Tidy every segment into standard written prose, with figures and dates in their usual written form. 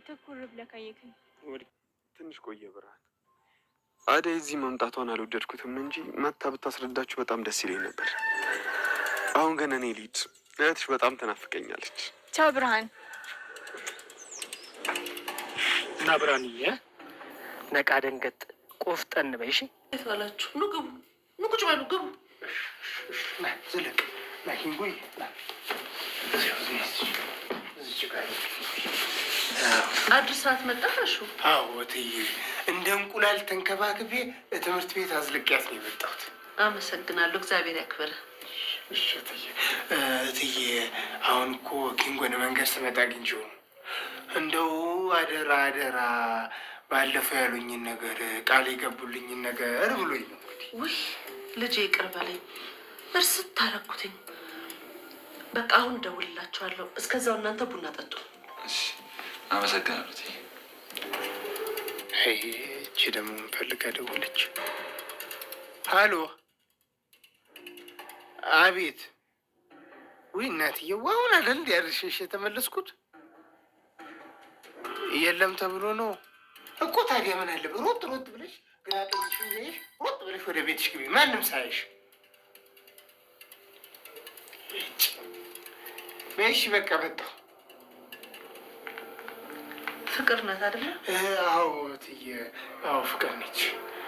ትኩር ብለህ ካየከኝ? ትንሽ ቆየ ብርሃን። አደይ እዚህ መምጣቷን አልወደድኩትም እንጂ መታ ብታስረዳችሁ በጣም ደስ ይለኝ ነበር። አሁን ግን እኔ ልሂድ። እህትሽ በጣም ትናፍቀኛለች። ቻው ብርሃን። እና ብርሃንዬ ነቃ ደንገጥ ቆፍጠን በይ እሺ። ዋላችሁ? ኑ ግቡ፣ ኑ ቁጭ በሉ ግቡ። ዝልቅ ሂንጉይ አድርሳት መጣሽ? አዎ እትዬ፣ እንደ እንቁላል ተንከባክቤ ትምህርት ቤት አዝልቅያት ነው የመጣሁት። አመሰግናለሁ፣ እግዚአብሔር ያክብር። እሺ እትዬ። እትዬ አሁን እኮ ኪንጎን መንገድ ስመጣ አግኝቼው ነው። እንደው አደራ አደራ ባለፈው ያሉኝን ነገር ቃል የገቡልኝን ነገር ብሎኝ ነው። እንግዲህ ውይ ልጄ ይቅር በለኝ፣ እርስት ታረኩትኝ። በቃ አሁን እደውልላችኋለሁ። እስከዛው እናንተ ቡና ጠጡ። እሺ አመሰግናለሁ። እቺ ደግሞ ምፈልጋ ደወለች። ሀሎ፣ አቤት። ውይ እናትዬ፣ አሁን አይደል እንዲ ያርሸሽ የተመለስኩት? የለም ተብሎ ነው እኮ። ታዲያ ምን አለ ሮጥ ሮጥ ብለሽ ግራ ቀኝሽን ይዘሽ ሮጥ ብለሽ ወደ ቤትሽ ግቢ፣ ማንም ሳይሽ። እሺ በቃ መጣሁ። ፍቅር ናት አይደለ? አዎ እትዬ፣ አዎ ፍቅር ነች።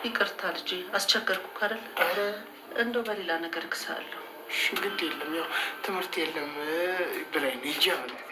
ይቅርታ ልጄ አስቸገርኩ አይደል? ኧረ እንደው በሌላ ነገር እክሳለሁ። እሺ ግድ የለም፣ ያው ትምህርት የለም ብላኝ ነው እንጂ አመጣለሁ።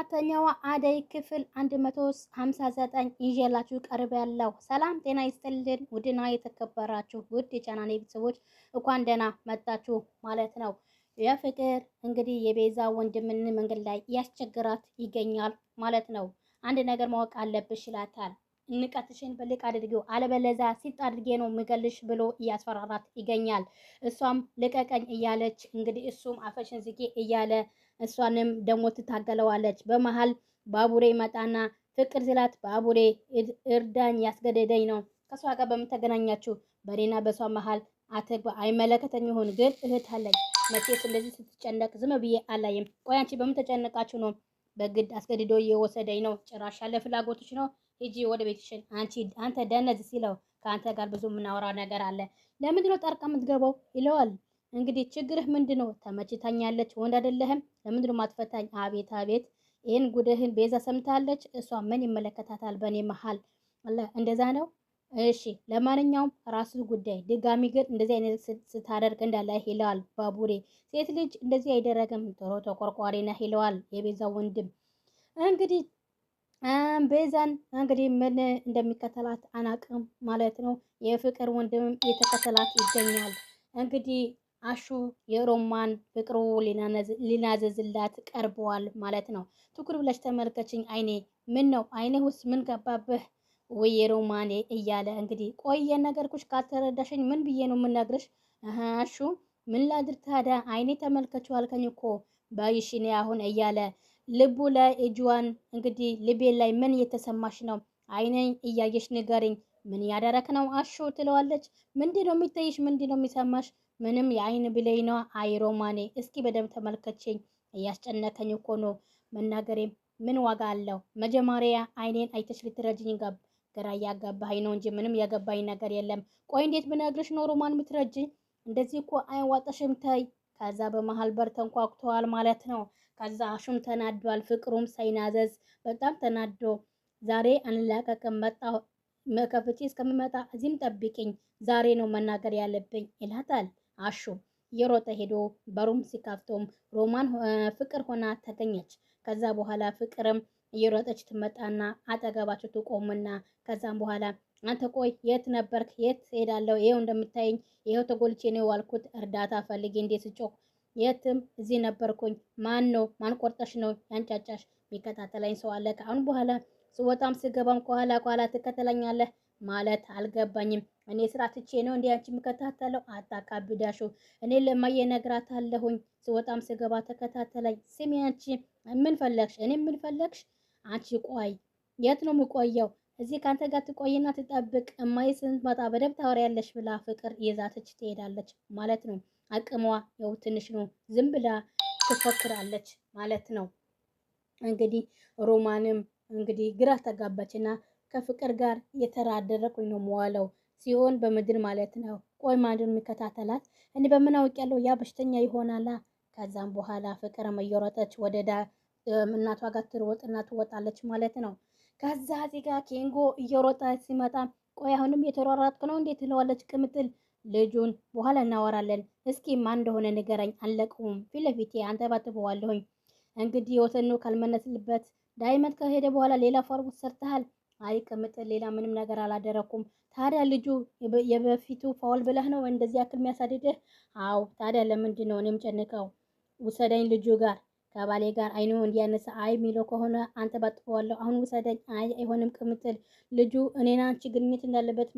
ሰራተኛዋ አደይ ክፍል 159 ይዤላችሁ ቀርብ ያለው። ሰላም ጤና ይስጥልን ውድና የተከበራችሁ ውድ የቻናሌ ቤተሰቦች እንኳን ደህና መጣችሁ ማለት ነው። የፍቅር እንግዲህ የቤዛ ወንድምን መንገድ ላይ ያስቸግራት ይገኛል ማለት ነው። አንድ ነገር ማወቅ አለብሽ ይላታል። ንቀትሽን በልቅ አድርጊው አለበለዛ ሲጥ አድርጌ ነው ምገልሽ ብሎ እያስፈራራት ይገኛል። እሷም ልቀቀኝ እያለች እንግዲህ እሱም አፈሽን ዝጊ እያለ እሷንም ደግሞ ትታገለዋለች። በመሃል ባቡሬ መጣና ፍቅር ስላት ባቡሬ እርዳኝ ያስገደደኝ ነው። ከሷ ጋር በምትገናኛችሁ በኔና በሷ መሃል አትግባ፣ አይመለከተኝ ይሁን ግን እህት አለኝ። መቼስ እንደዚህ ስትጨነቅ ዝም ብዬ አላይም። ቆይ አንቺ በምትጨነቃችሁ ነው በግድ አስገድዶ እየወሰደኝ ነው? ጭራሽ ያለ ፍላጎቶች ነው። ሂጂ ወደ ቤትሽን። አንተ ደነዝ ሲለው ከአንተ ጋር ብዙ የምናወራ ነገር አለ። ለምንድን ነው ጣልቃ የምትገባው ይለዋል። እንግዲህ ችግርህ ምንድነው? ተመችታኛለች፣ ወንድ አይደለህም? ለምንድን ነው ማትፈታኝ? አቤት አቤት፣ ይሄን ጉድህን ቤዛ ሰምታለች። እሷ ምን ይመለከታታል በእኔ መሃል? አለ እንደዛ ነው። እሺ ለማንኛውም ራሱ ጉዳይ። ድጋሚ ግን እንደዚህ አይነት ስታደርግ እንዳለ ይለዋል ባቡሬ። ሴት ልጅ እንደዚህ አይደረግም፣ ጥሩ ተቆርቋሪ ነህ ይለዋል የቤዛ ወንድም። እንግዲህ ቤዛን እንግዲህ ምን እንደሚከተላት አናቅም ማለት ነው። የፍቅር ወንድምም የተከተላት ይገኛል። እንግዲህ አሹ የሮማን ፍቅሩ ሊናዘዝላት ቀርበዋል ማለት ነው። ትኩር ብለሽ ተመልከችኝ አይኔ። ምን ነው አይኔ ውስጥ ምን ገባብህ? ወይ የሮማኔ እያለ እንግዲህ ቆየ ነገርኩሽ። ካልተረዳሽኝ ምን ብዬ ነው የምነግርሽ? አሹ ምን ላድርግ ታዲያ? አይኔ ተመልከችው አልከኝ እኮ ባይሽኔ አሁን እያለ ልቡ ላይ እጇን እንግዲህ ልቤ ላይ ምን እየተሰማሽ ነው? አይኔን እያየሽ ንገሪኝ። ምን ያደረክ ነው አሹ ትለዋለች። ምንድነው የሚታይሽ? ምንድነው የሚሰማሽ? ምንም የአይን ብሌይ ነው። አይ ሮማኔ እስኪ በደንብ ተመልከችኝ። እያስጨነከኝ እኮ ነው። መናገሬም ምን ዋጋ አለው? መጀመሪያ አይኔን አይተሽ ልትረጅኝ ግራ እያጋባኝ ነው እንጂ ምንም ያገባኝ ነገር የለም። ቆይ እንዴት ብነግርሽ ነው ሮማን የምትረጅኝ? እንደዚህ እኮ አይዋጠሽም። ታይ። ከዛ በመሃል በር ተንኳኩተዋል ማለት ነው። ከዛ አሹም ተናዷል። ፍቅሩም ሳይናዘዝ በጣም ተናዶ ዛሬ አንላቀቅም፣ መጣሁ ከፍቼ እስከምመጣ እዚህም ጠብቂኝ፣ ዛሬ ነው መናገር ያለብኝ ይላታል። አሹ የሮጠ ሄዶ በሩም ሲካፍቶም ሮማን ፍቅር ሆና ተገኘች። ከዛ በኋላ ፍቅርም እየሮጠች ትመጣና አጠገባቸው ትቆምና ከዛም በኋላ አንተ ቆይ የት ነበርክ? የት ሄዳለሁ? ይሄው እንደምታየኝ ይሄው ተጎልቼ ነው ዋልኩት። እርዳታ ፈልጌ እንዴት ስጮክ የትም እዚህ ነበርኩኝ። ማን ነው ማን ቆርጠሽ ነው ያንጫጫሽ? የሚከታተለኝ ሰው አለ? ከአሁን በኋላ ስወጣም ስገባም ከኋላ ትከተለኛለህ ማለት አልገባኝም። እኔ ስራ ትቼ ነው እንዴ አንቺ የምከታተለው? አታካብዳሹ። እኔ ለማየ እነግራታለሁኝ። ስወጣም ስገባ ተከታተለኝ። ስሚ አንቺ ምን ፈለግሽ? እኔ ምን ፈለግሽ? አንቺ ቆይ የት ነው የምቆየው? እዚህ ካንተ ጋር ትቆይና ትጠብቅ። እማዬ ስትመጣ በደንብ ታወሪያለሽ ብላ ፍቅር ይዛተች ትሄዳለች ማለት ነው። አቅሟ ያው ትንሽ ነው። ዝም ብላ ትፎክራለች ማለት ነው። እንግዲህ ሮማንም እንግዲህ ግራ ተጋባችና ከፍቅር ጋር የተራደረኩኝ ነው መዋለው ሲሆን በምድር ማለት ነው። ቆይ ማንድን የሚከታተላት እኔ በምን አውቄያለሁ? ያ በሽተኛ ይሆናላ። ከዛም በኋላ ፍቅርም እየሮጠች ወደ እናቷ ጋር ትሮጥና ትወጣለች ማለት ነው። ከዛ እዚህ ጋር ኬንጎ እየሮጠ ሲመጣ ቆይ አሁንም የተሯሯጥክ ነው እንዴት ትለዋለች ቅምጥል። ልጁን በኋላ እናወራለን። እስኪ ማን እንደሆነ ንገረኝ። አለቀውም ፊት ለፊቴ አንተባትበዋለሁኝ። እንግዲህ ወተኑ ካልመነስልበት ዳይመንድ ከሄደ በኋላ ሌላ ፎርሙት ሰርተሃል። አይ ቅምጥል ሌላ ምንም ነገር አላደረኩም። ታዲያ ልጁ የበፊቱ ፋውል ብለህ ነው እንደዚህ ያክል የሚያሳድድህ? አው ታዲያ ለምንድን ነው እኔም ጨንቀው ውሰደኝ ልጁ ጋር ከባሌ ጋር አይኑ እንዲያነሳ አይ ሚለው ከሆነ አንተ ባጥፈዋለሁ። አሁን ውሰደኝ። አይ አይሆንም ቅምጥል ልጁ እኔና አንቺ ግንኙነት እንዳለበት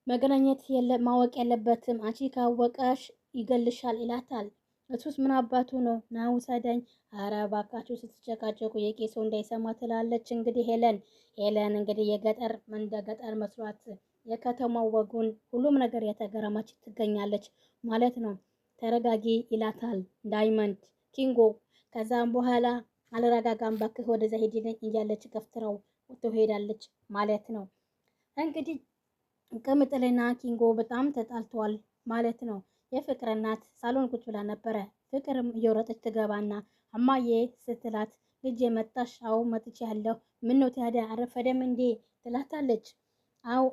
መገናኘት ማወቅ የለበትም። አንቺ ካወቀሽ ይገልሻል ይላታል። እሱስ ምን አባቱ ነው? ና ውሰደኝ። አረ ባካችሁ ስትጨቃጨቁ የቄሶ እንዳይሰማ ትላለች። እንግዲህ ሄለን እንግዲህ የገጠር እንደ ገጠር መስሏት የከተማው ወጉን ሁሉም ነገር የተገረማች ትገኛለች ማለት ነው። ተረጋጊ ይላታል ዳይመንድ ኪንጎ። ከዛም በኋላ አልረጋጋም ባክህ ወደዛ ሄድልኝ እያለች ገፍትራው ትሄዳለች ማለት ነው። እንግዲህ ቅምጥልና ኪንጎ በጣም ተጣልተዋል ማለት ነው። የፍቅር እናት ሳሎን ቁጭ ብላ ነበረ። ፍቅርም እየወረጠች ትገባና እማዬ ስትላት ልጄ መጣሽ? አዎ መጥቻለሁ። ምን ነው ታዲያ አረፈደም እንዴ ትላታለች። አዎ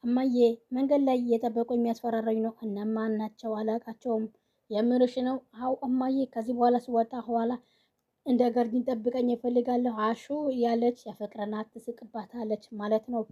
እማዬ መንገድ ላይ እየጠበቁ የሚያስፈራራኝ ነው። እነማን ናቸው? አላቃቸውም። የምርሽ ነው? አዎ እማዬ ከዚህ በኋላ ስወጣ ኋላ እንደ ገርዲን ጠብቀኝ እፈልጋለሁ አሹ ያለች የፍቅር እናት ትስቅባታለች ማለት ነው።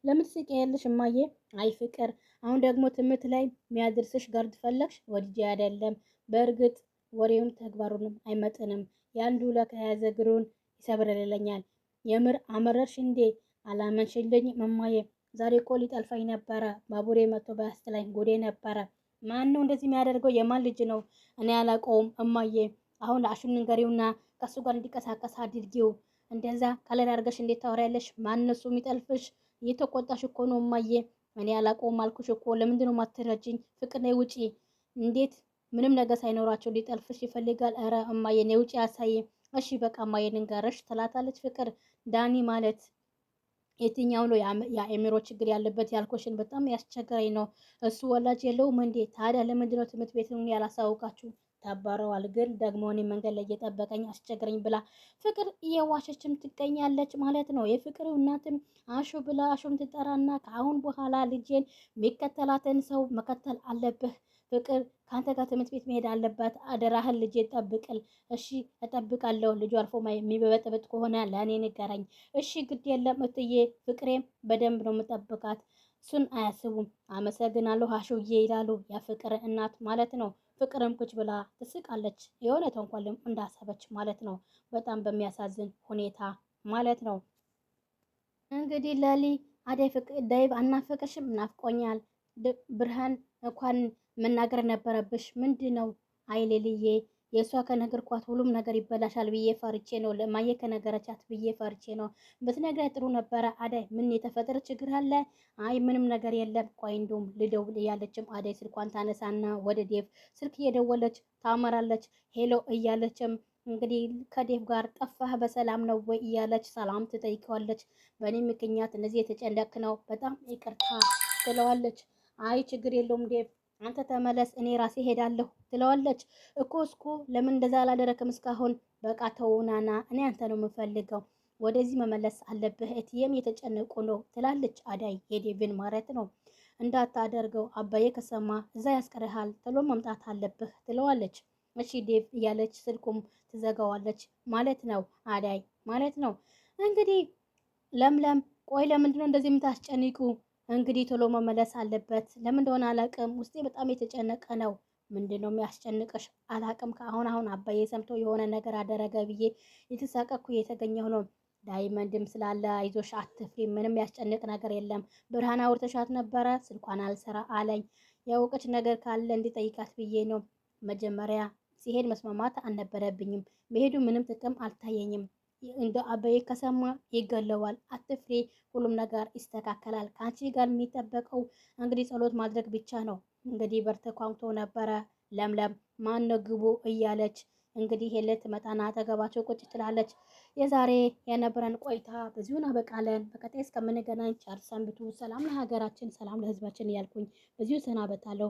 ለምን ትስቂያለሽ እማዬ? አይ ፍቅር አሁን ደግሞ ትምህርት ላይ የሚያደርስሽ ጋርድ ፈለግሽ? ወድጄ አይደለም። በእርግጥ ወሬውም ተግባሩንም አይመጥንም። የአንዱ ለከያዘ እግሩን ይሰብርልኛል። የምር አመረርሽ እንዴ? አላመንሽልኝም እማዬ። ዛሬ እኮ ሊጠልፋኝ ነበረ። ባቡሬ መጥቶ በያስተላኝ ጎዴ ነበረ። ማን ነው እንደዚህ የሚያደርገው? የማን ልጅ ነው? እኔ አላውቀውም እማዬ። አሁን ለአሹን ንገሪውና ከሱ ጋር እንዲቀሳቀስ አድርጊው። እንደዛ ቀለል አድርገሽ እንዴት ታወሪያለሽ? ማን ነው እሱ የሚጠልፍሽ? እየተቆጣሽ እኮ ነው እማዬ። እኔ አላውቀውም አልኩሽ እኮ። ለምንድን ነው የማትረጂኝ? ፍቅር ነይ ውጪ። እንዴት ምንም ነገር ሳይኖራቸው ሊጠልፍሽ ይፈልጋል? ኧረ እማዬ ነይ ውጪ አሳይ። እሺ በቃ እማዬ ልንገርሽ ትላታለች ፍቅር። ዳኒ ማለት የትኛው ነው የአእምሮ ችግር ያለበት ያልኩሽን በጣም ያስቸገረኝ ነው። እሱ ወላጅ የለውም እንዴ? ታዲያ ለምንድን ነው ትምህርት ቤቱን ያላሳውቃችሁ? ተባረዋል። ግን ደግሞ እኔ መንገድ ላይ እየጠበቀኝ አስቸገረኝ ብላ ፍቅር እየዋሸችም ትገኛለች ማለት ነው። የፍቅር እናትም አሹ ብላ አሹም ትጠራና ከአሁን በኋላ ልጄን የሚከተላትን ሰው መከተል አለብህ ፍቅር ከአንተ ጋር ትምህርት ቤት መሄድ አለባት። አደራህን ልጄ ጠብቅል። እሺ እጠብቃለሁ። ልጁ አልፎ የሚበጠበጥ ከሆነ ለእኔ ንገረኝ። እሺ ግድ የለም እትዬ፣ ፍቅሬም በደንብ ነው የምጠብቃት። እሱን አያስቡም። አመሰግናለሁ አሹዬ ይላሉ የፍቅር እናት ማለት ነው። ፍቅርም ቁጭ ብላ ትስቃለች። የሆነ ተንኮልም እንዳሰበች ማለት ነው። በጣም በሚያሳዝን ሁኔታ ማለት ነው። እንግዲህ ለሊ አደይ ዳይብ አናፈቀሽም? ናፍቆኛል። ብርሃን እንኳን መናገር ነበረብሽ። ምንድን ነው? አይ ሌልዬ የእሷ ከነገርኳት ሁሉም ነገር ይበላሻል ብዬ ፈርቼ ነው። ለማየ ከነገረቻት ብዬ ፈርቼ ነው። ብትነግረኝ ጥሩ ነበረ። አደይ ምን የተፈጠረ ችግር አለ? አይ ምንም ነገር የለም። ቆይ እንደውም ልደውል እያለችም አደይ ስልኳን ታነሳና ወደ ዴቭ ስልክ እየደወለች ታመራለች። ሄሎ እያለችም እንግዲህ ከዴቭ ጋር ጠፋህ በሰላም ነው ወይ እያለች ሰላም ትጠይቀዋለች። በእኔ ምክንያት እነዚህ የተጨነቅ ነው በጣም ይቅርታ ትለዋለች። አይ ችግር የለውም ዴቭ አንተ ተመለስ፣ እኔ ራሴ ሄዳለሁ ትለዋለች። እስኮ ለምን እንደዛ አላደረክም እስካሁን? በቃ ተውናና፣ እኔ አንተ ነው የምፈልገው፣ ወደዚህ መመለስ አለብህ፣ እትዬም የተጨነቁ ነው ትላለች አዳይ የዴቭን ማለት ነው። እንዳታደርገው አባዬ ከሰማ እዛ ያስቀርሃል፣ ቶሎ መምጣት አለብህ ትለዋለች። እሺ ዴቭ እያለች ስልኩም ትዘጋዋለች ማለት ነው አዳይ ማለት ነው። እንግዲህ ለምለም ቆይ ለምንድነው እንደዚህ የምታስጨንቁ? እንግዲህ ቶሎ መመለስ አለበት። ለምን እንደሆነ አላውቅም። ውስጤ በጣም የተጨነቀ ነው። ምንድነው የሚያስጨንቅሽ? አላቅም። ከአሁን አባዬ ሰምቶ የሆነ ነገር አደረገ ብዬ የተሳቀኩ የተገኘሁ ነው። ዳይመንድም ስላለ አይዞሽ አትፍሪ፣ ምንም ያስጨንቅ ነገር የለም። ብርሃን አውርተሻት ነበረ? ስልኳን አልሰራ አለኝ። ያወቀች ነገር ካለ እንዲጠይቃት ብዬ ነው። መጀመሪያ ሲሄድ መስማማት አልነበረብኝም። መሄዱ ምንም ጥቅም አልታየኝም። እንደ አባዬ ከሰማ ይገለዋል። አትፍሪ፣ ሁሉም ነገር ይስተካከላል። ከአንቺ ጋር የሚጠበቀው እንግዲህ ጸሎት ማድረግ ብቻ ነው። እንግዲህ በር ተኳኩቶ ነበረ። ለምለም ማን ነው ግቡ እያለች እንግዲህ ሄለት መጣና አጠገባቸው ቁጭ ትላለች። የዛሬ የነበረን ቆይታ በዚሁ እናበቃለን። በቀጣይ እስከምንገናኝ ቸር ሰንብቱ። ሰላም ለሀገራችን፣ ሰላም ለሕዝባችን እያልኩኝ በዚሁ ሰናበታለሁ።